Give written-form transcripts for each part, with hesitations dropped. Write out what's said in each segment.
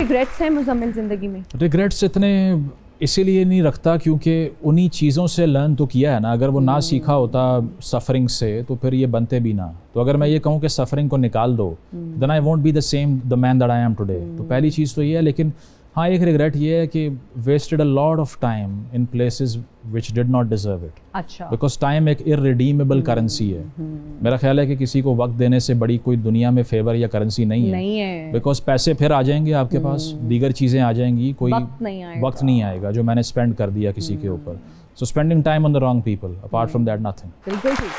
Regrets हैं मुज़म्मिल ज़िंदगी में? रिग्रेट्स इतने इसीलिए नहीं रखता क्योंकि उन्हीं चीज़ों से लर्न तो किया है ना। अगर वो ना सीखा होता सफ़रिंग से तो फिर ये बनते भी ना। तो अगर मैं ये कहूँ कि सफ़रिंग को निकाल दो, then I won't be the same the man that I am today. तो पहली चीज़ तो ये है। लेकिन हाँ, एक रिग्रेट ये है कि wasted a lot of time in places which did not deserve it. अच्छा। बिकॉज टाइम एक इररिडीमेबल करेंसी है। मेरा ख्याल है कि किसी को वक्त देने से बड़ी कोई दुनिया में फेवर या करेंसी नहीं है। बिकॉज पैसे फिर आ जाएंगे आपके पास, दीगर चीज़ें आ जाएंगी, कोई वक्त नहीं आएगा जो मैंने स्पेंड कर दिया किसी के ऊपर। So spending time on the wrong people, apart from that nothing. बिल्कुल ठीक।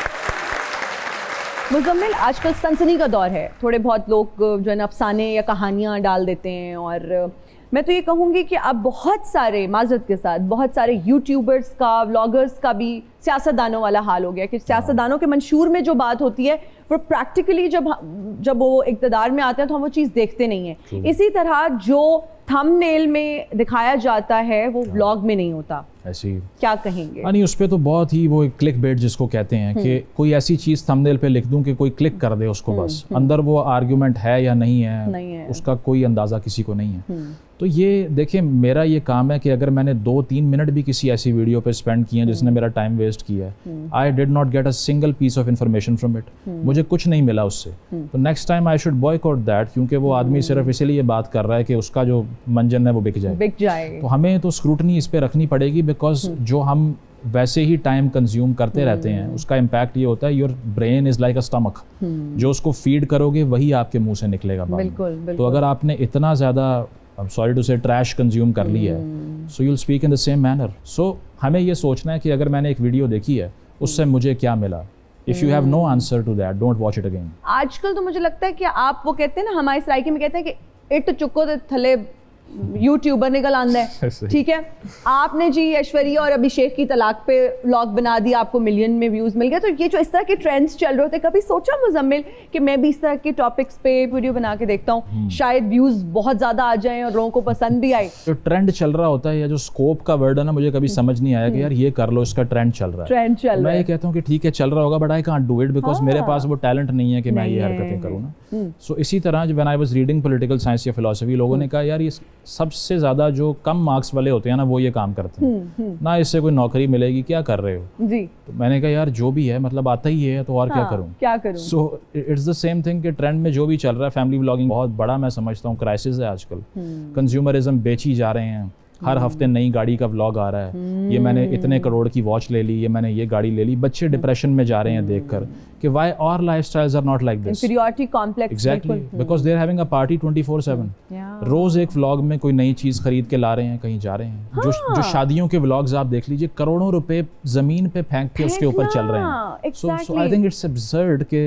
मुज़म्मिल, आजकल सनसनी का दौर है। थोड़े बहुत लोग जो है ना अफसाने या कहानियाँ डाल देते हैं, और मैं तो ये कहूँगी कि अब बहुत सारे, माज़रत के साथ, बहुत सारे यूट्यूबर्स का, व्लॉगर्स का भी सियासतदानों वाला हाल हो गया कि सियासतदानों के मंशूर में जो बात होती है वो प्रैक्टिकली जब वो इक़्तिदार में आते हैं तो हम वो चीज़ देखते नहीं हैं। इसी तरह जो थंबनेल में दिखाया जाता है वो व्लॉग में नहीं होता। ऐसी क्या कहेंगे? नहीं, उस पर तो बहुत ही वो क्लिक बेट जिसको कहते हैं कि कोई ऐसी चीज़ थंबनेल पे लिख दूं कि कोई क्लिक कर दे उसको, बस अंदर वो आर्ग्यूमेंट है या नहीं है उसका कोई अंदाज़ा किसी को नहीं है। तो ये देखिए, मेरा ये काम है कि अगर मैंने 2-3 मिनट भी किसी ऐसी वीडियो पे स्पेंड किए हैं जिसने मेरा टाइम वेस्ट किया है, I did not get a single piece of information from it, मुझे कुछ नहीं मिला उससे, तो next time I should boycott that, क्योंकि वो आदमी सिर्फ इसीलिए बात कर रहा है कि उसका जो मंजन है वो बिक जाए। तो हमें तो स्क्रूटनी इस पर रखनी पड़ेगी, बिकॉज जो हम वैसे ही टाइम कंज्यूम करते रहते हैं उसका इम्पैक्ट ये होता है, your brain is like a stomach, जो उसको फीड करोगे वही आपके मुंह से निकलेगा। बिल्कुल। तो अगर आपने इतना ज़्यादा, sorry to say, trash consume कर लिया है, so you'll speak in the same manner. So हमें ये सोचना है कि अगर मैंने एक वीडियो देखी है उससे मुझे क्या मिला। If you have no answer to that, don't watch it again. आजकल तो मुझे लगता है कि आप वो कहते हैं ना, हमारे सराइकी में कहते हैं कि इट चुको तो थले यूट्यूबर निकल आंदा है। ठीक है, आपने जी ऐश्वर्या और अभिषेक की तलाक पे व्लॉग बना दिया, आपको मिलियन में व्यूज मिल गए। तो ये जो इस तरह के ट्रेंड्स चल रहे होते, कभी सोचा मुज़म्मिल कि मैं भी इस तरह के टॉपिक्स पे वीडियो बना के देखता हूँ, शायद व्यूज बहुत ज्यादा आ जाएं और लोगों को पसंद भी आए? जो ट्रेंड चल रहा होता है या जो स्कोप का वर्ड है ना, मुझे कभी समझ नहीं आया कि यार ये कर लो, इसका ट्रेंड चल रहा है। मैं ये कहता हूँ कि ठीक है चल रहा होगा, but I can't do it because मेरे पास वो टैलेंट नहीं है कि मैं ये हरकतें करूँ ना। सो इसी तरह when I was reading political science या फिलॉसफी, लोगों ने कहा यार ये सबसे ज्यादा जो कम मार्क्स वाले होते हैं ना वो ये काम करते हैं ना, इससे कोई नौकरी मिलेगी, क्या कर रहे हो जी? तो मैंने कहा यार जो भी है, मतलब आता ही है तो और क्या करूं। So it's the same thing कि ट्रेंड में जो भी चल रहा है, फैमिली व्लॉगिंग बहुत बड़ा मैं समझता हूँ क्राइसिस है आजकल। कंज्यूमरिज्म बेची जा रहे हैं, हर हफ्ते नई गाड़ी का व्लॉग आ रहा है, ये मैंने इतने करोड़ की वॉच ले ली, ये मैंने ये गाड़ी ले ली। बच्चे डिप्रेशन में जा रहे हैं देखकर कि why our lifestyles are not like this. Inferiority complex. Exactly, because they are having a party 24/7। रोज एक व्लॉग में कोई नई चीज खरीद के ला रहे हैं, कहीं जा रहे हैं। जो शादियों के व्लॉग्स आप देख लीजिए, करोड़ों रुपए जमीन पे फेंक के उसके ऊपर चल रहे हैं। सो आई थिंक इट्स अब्सर्ड के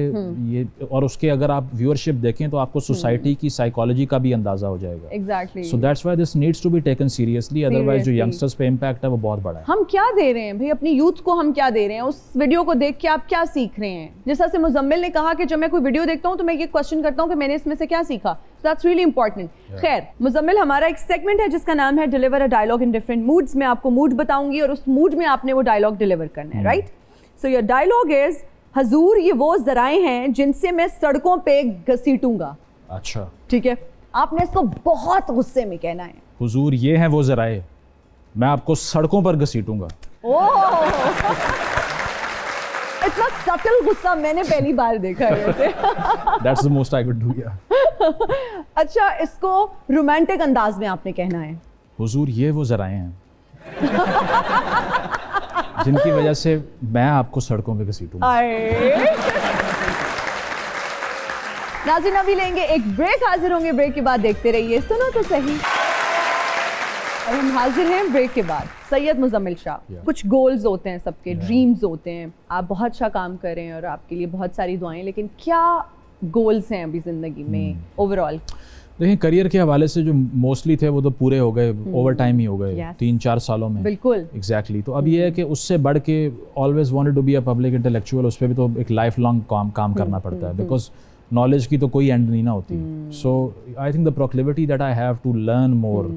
ये, और उसके अगर आप व्यूअरशिप देखें तो आपको सोसाइटी की साइकोलॉजी का भी अंदाजा हो जाएगा। Exactly. So that's why this needs to be taken seriously, otherwise जो यंगस्टर्स पे इम्पैक्ट है वो बहुत बड़ा है। हम क्या दे रहे हैं भाई अपनी यूथ को, हम क्या दे रहे हैं? उस वीडियो को देख के आप क्या सीख रहे हैं? जिस तरह से मुज़म्मिल ने कहा कि जब मैं कोई वीडियो देखता हूं तो मैं ये क्वेश्चन करता हूं कि मैंने इसमें से क्या सीखा। So that's really important. खैर मुज़म्मिल, हमारा एक सेगमेंट है जिसका नाम है deliver a dialogue in different moods. मैं आपको मूड बताऊंगी और उस मूड में आपने वो डायलॉग डिलीवर करना है, right? So your dialogue is, हजूर ये वो ज़राए हैं जिनसे मैं सड़कों पे घसीटूंगा। अच्छा, ठीक है, आपने इसको बहुत गुस्से में कहना है। हुजूर ये हैं वो ज़राए, मैं आपको सड़कों पर घसीटूंगा। इतना सटल गुस्सा मैंने पहली बार देखा है वैसे। That's the most I could do, yeah. अच्छा, इसको रोमांटिक अंदाज में आपने कहना है। हुजूर ये वो ज़राए हैं जिनकी वजह से मैं आपको सड़कों पे घसीटूंगा। नाज़रीन, अभी लेंगे एक ब्रेक, हाजिर होंगे ब्रेक के बाद। देखते रहिए सुनो तो सही। और हम हाजिर हैं ब्रेक के बाद। सैयद मुज़म्मिल शाह, कुछ गोल्स होते हैं सबके, ड्रीम्स होते हैं। आप बहुत अच्छा काम कर रहे हैं और आपके लिए बहुत सारी दुआएं, लेकिन क्या गोल्स हैं अभी ज़िंदगी में ओवरऑल? देखिए, करियर के हवाले से जो मोस्टली थे वो तो पूरे हो गए, ओवर टाइम ही हो गए 3-4 सालों में। बिल्कुल, एग्जैक्टली। तो अब ये है कि उससे बढ़ के always wanted to be a public intellectual, उस पर भी तो एक लाइफ लॉन्ग काम करना पड़ता है, बिकॉज नॉलेज की तो कोई एंड नहीं ना होती। So I think the proclivity that I have to learn more,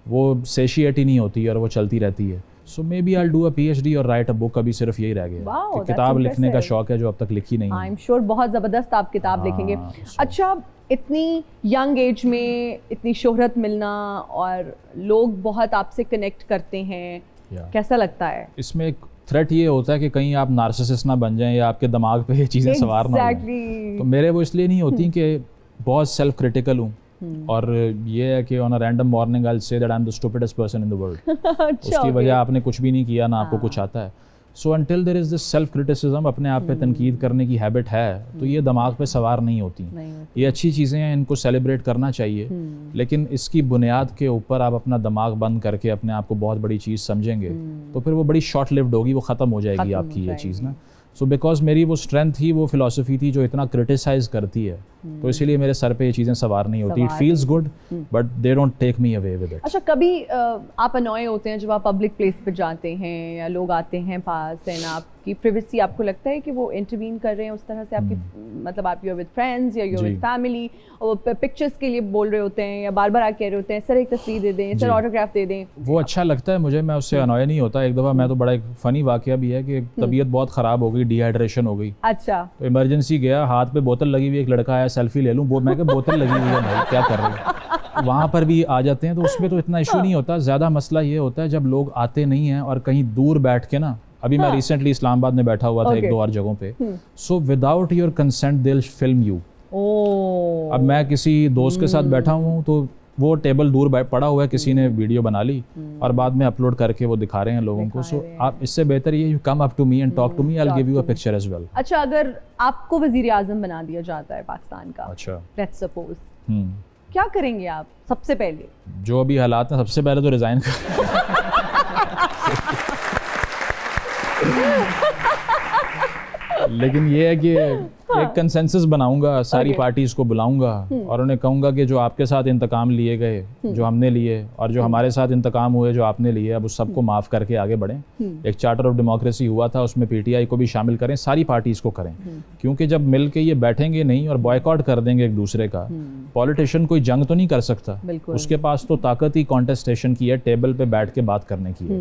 वो सेशिएट ही नहीं होती और वो चलती रहती है। So maybe I will do a PhD और राइट अ बुक। अभी सिर्फ यही रह गया कि किताब लिखने का शौक है जो अब तक लिखी नहीं है। आई एम श्योर बहुत ज़बरदस्त आप किताब लिखेंगे। अच्छा, इतनी यंग एज में इतनी शोहरत मिलना और लोग बहुत आपसे कनेक्ट करते हैं, कैसा लगता है? इसमें एक थ्रेट ये होता है कि कहीं आप नार्सिसिस्ट ना बन जाएं या आपके दिमाग पे ये चीज़ें सवार ना हो जाएं। तो मेरे वो इसलिए नहीं होती कि बहुत सेल्फ क्रिटिकल हूँ और ये है कि on a random morning I will say that I am the stupidest person in the world. उसकी वजह आपने कुछ भी नहीं किया ना आपको कुछ आता है। So until there is this self criticism, अपने आप पे तनकीद करने की हैबिट है तो ये दिमाग पे सवार नहीं होती। ये अच्छी चीज़ें हैं, इनको सेलिब्रेट करना चाहिए, लेकिन इसकी बुनियाद के ऊपर आप अपना दिमाग बंद करके अपने आप को बहुत बड़ी चीज़ समझेंगे तो फिर वो बड़ी शॉर्ट लिव्ड होगी, वो ख़त्म हो जाएगी आपकी ये चीज़ ना। सो बिकॉज मेरी वो स्ट्रेंथ ही वो फिलॉसफी थी जो इतना क्रिटिसाइज करती है, तो इसीलिए मेरे सर पे ये चीज़ें सवार नहीं होती। It feels good but they don't take me away with it. अच्छा, कभी आप अनॉय होते हैं जब आप पब्लिक प्लेस पे जाते हैं या लोग आते हैं पास एंड आपकी प्राइवेसी, आपको लगता है कि वो इंटरवीन कर रहे हैं उस तरह से आपकी, मतलब आप यू आर विद फ्रेंड्स या यू आर विद फैमिली और पिक्चर्स के लिए बोल रहे होते हैं या बार बार आके कह रहे होते हैं सर एक तस्वीर दे दें, सर ऑटोग्राफ दे दें? वो अच्छा लगता है मुझे, मैं उससे अनॉय नहीं होता। एक दफ़ा मैं तो बड़ा एक फ़नी वाकया भी है कि तबीयत बहुत ख़राब हो गई, डिहाइड्रेशन हो गई। अच्छा। तो इमरजेंसी गया, हाथ पे बोतल लगी हुई, एक लड़का आया सेल्फी ले लूँ, वो मैं बोतल लगी हुई है भाई क्या कर रहे हैं। वहाँ पर भी आ जाते हैं तो उसमें तो इतना इशू नहीं होता। ज़्यादा मसला ये होता है जब लोग आते नहीं हैं और कहीं दूर बैठ के ना, अभी मैं रिसेंटली इस्लामाबाद में बैठा हुआ था एक दो और जगहों पे, so without your consent they will film you. अब मैं किसी दोस्त के साथ बैठा हूँ तो वो टेबल दूर पड़ा हुआ है, किसी ने वीडियो बना ली और बाद में अपलोड करके वो दिखा रहे हैं लोगों को। सो आप इससे बेहतर ये, you come up to me and talk to me, I will give you a picture as well. अच्छा, अगर आपको वजीर आजम बना दिया जाता है पाकिस्तान का, अच्छा लेट्स सपोज, क्या करेंगे आप सबसे पहले? जो अभी हालात हैं, सबसे पहले तो रिजाइन कर लेकिन ये है कि एक कंसेंसस बनाऊंगा, सारी पार्टीज को बुलाऊंगा और उन्हें कहूंगा कि जो आपके साथ इंतकाम लिए गए, जो हमने लिए और जो हमारे साथ इंतकाम हुए जो आपने लिए, अब उस सबको माफ़ करके आगे बढ़ें। एक चार्टर ऑफ डेमोक्रेसी हुआ था, उसमें पीटीआई को भी शामिल करें, सारी पार्टीज को करें, क्योंकि जब मिल के ये बैठेंगे नहीं और बॉयकॉट कर देंगे एक दूसरे का, पॉलिटिशियन कोई जंग तो नहीं कर सकता, उसके पास तो ताकत ही कॉन्टेस्टेशन की है, टेबल पे बैठ के बात करने की है।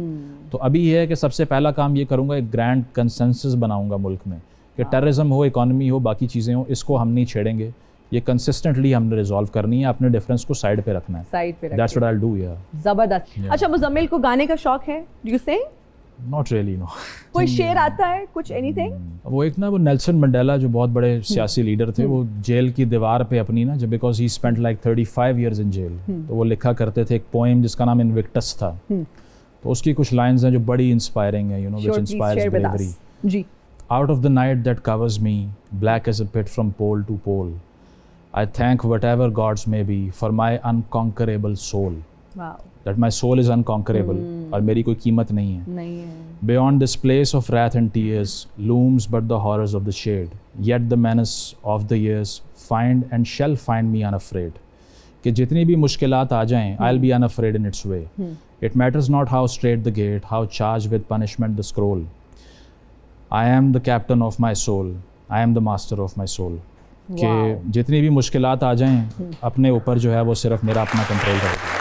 तो अभी ये है कि सबसे पहला काम ये करूंगा, एक ग्रैंड कंसेंसस बनाऊंगा मुल्क में कि टेररिज्म हो, इकोनॉमी हो, बाकी चीज़ें हो, इसको हम नहीं छेड़ेंगे, ये कंसिस्टेंटली हमने रिजॉल्व करनी है, अपने डिफरेंस को साइड पे रखना है, साइड पे। That's what I will do. या जबरदस्त। अच्छा, मुजम्मिल को गाने का शौक है? Do you sing? Not really, no. कोई शेर आता है कुछ, एनीथिंग? वो एक ना, वो नेल्सन मंडेला जो बहुत बड़े सियासी लीडर थे, वो जेल की दीवार पे अपनी ना, जब because he spent like 35 years in jail, तो वो लिखा करते थे एक पोएम जिसका नाम इनविक्टस था। तो उसकी कुछ लाइंस हैं जो बड़ी इंस्पायरिंग है, you know, which inspires bravery. जी। Out of the night that covers me, black as a pit from pole to pole, I thank whatever gods may be for my unconquerable soul. Wow. That my soul is unconquerable और मेरी कोई कीमत नहीं है। नहीं है। Beyond this place of wrath and tears looms but the horrors of the shade, yet the menace of the years find and shall find me unafraid. कि जितनी भी मुश्किलात आ जाएं, I'll be unafraid in its way. It matters not how straight the gate, how charged with punishment the scroll. I am the captain of my soul, I am the master of my soul. कि जितनी भी मुश्किलात आ जाएं, अपने ऊपर जो है वो सिर्फ मेरा अपना कंट्रोल रहेगा।